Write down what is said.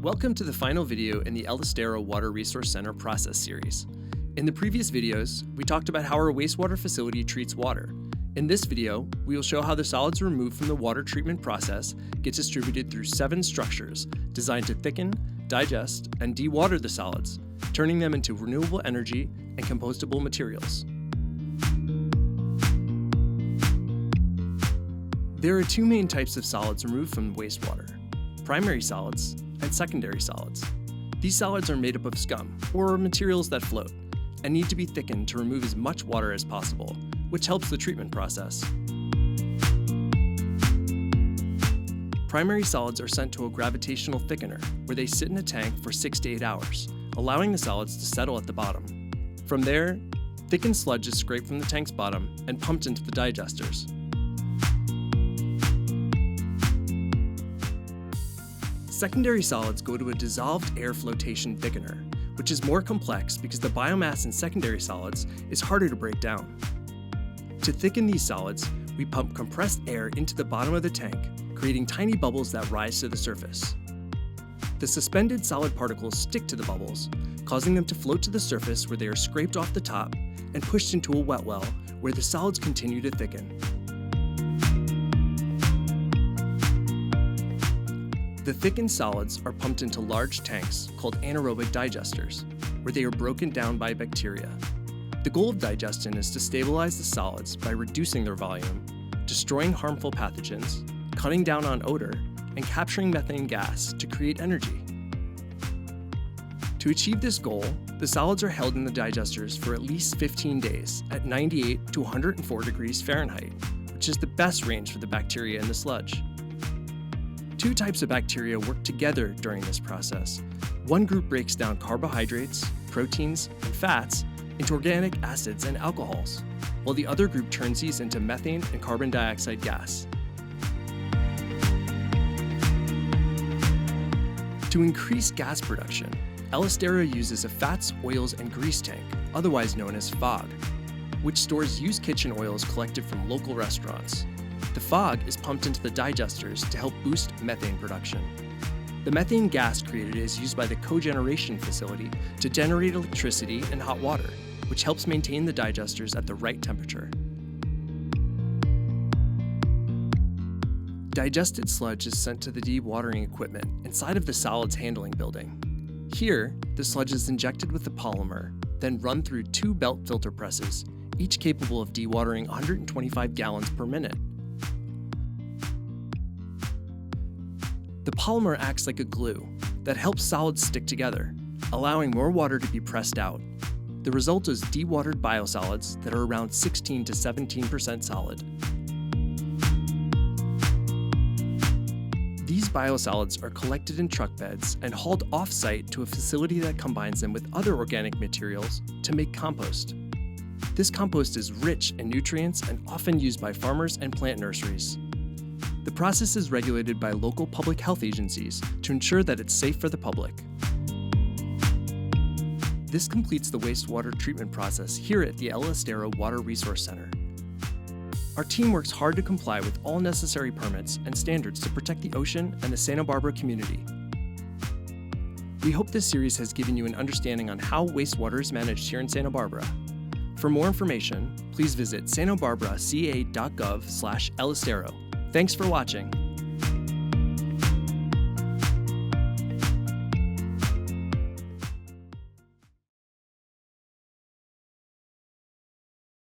Welcome to the final video in the Estero Water Resource Center process series. In the previous videos, we talked about how our wastewater facility treats water. In this video, we will show how the solids removed from the water treatment process get distributed through 7 structures designed to thicken, digest, and dewater the solids, turning them into renewable energy and compostable materials. There are 2 main types of solids removed from wastewater: primary solids and secondary solids. These solids are made up of scum, or materials that float, and need to be thickened to remove as much water as possible, which helps the treatment process. Primary solids are sent to a gravitational thickener, where they sit in a tank for 6 to 8 hours, allowing the solids to settle at the bottom. From there, thickened sludge is scraped from the tank's bottom and pumped into the digesters. Secondary solids go to a dissolved air flotation thickener, which is more complex because the biomass in secondary solids is harder to break down. To thicken these solids, we pump compressed air into the bottom of the tank, creating tiny bubbles that rise to the surface. The suspended solid particles stick to the bubbles, causing them to float to the surface where they are scraped off the top and pushed into a wet well where the solids continue to thicken. The thickened solids are pumped into large tanks called anaerobic digesters, where they are broken down by bacteria. The goal of digestion is to stabilize the solids by reducing their volume, destroying harmful pathogens, cutting down on odor, and capturing methane gas to create energy. To achieve this goal, the solids are held in the digesters for at least 15 days at 98 to 104 degrees Fahrenheit, which is the best range for the bacteria in the sludge. 2 types of bacteria work together during this process. One group breaks down carbohydrates, proteins, and fats into organic acids and alcohols, while the other group turns these into methane and carbon dioxide gas. To increase gas production, Estero uses a fats, oils, and grease tank, otherwise known as FOG, which stores used kitchen oils collected from local restaurants. The FOG is pumped into the digesters to help boost methane production. The methane gas created is used by the Cogeneration facility to generate electricity and hot water, which helps maintain the digesters at the right temperature. Digested sludge is sent to the dewatering equipment inside of the solids handling building. Here, the sludge is injected with the polymer, then run through 2 belt filter presses, each capable of dewatering 125 gallons per minute. The polymer acts like a glue that helps solids stick together, allowing more water to be pressed out. The result is dewatered biosolids that are around 16 to 17% solid. These biosolids are collected in truck beds and hauled off-site to a facility that combines them with other organic materials to make compost. This compost is rich in nutrients and often used by farmers and plant nurseries. The process is regulated by local public health agencies to ensure that it's safe for the public. This completes the wastewater treatment process here at the Estero Water Resource Center. Our team works hard to comply with all necessary permits and standards to protect the ocean and the Santa Barbara community. We hope this series has given you an understanding on how wastewater is managed here in Santa Barbara. For more information, please visit santabarbaraca.gov/Estero. Thanks for watching.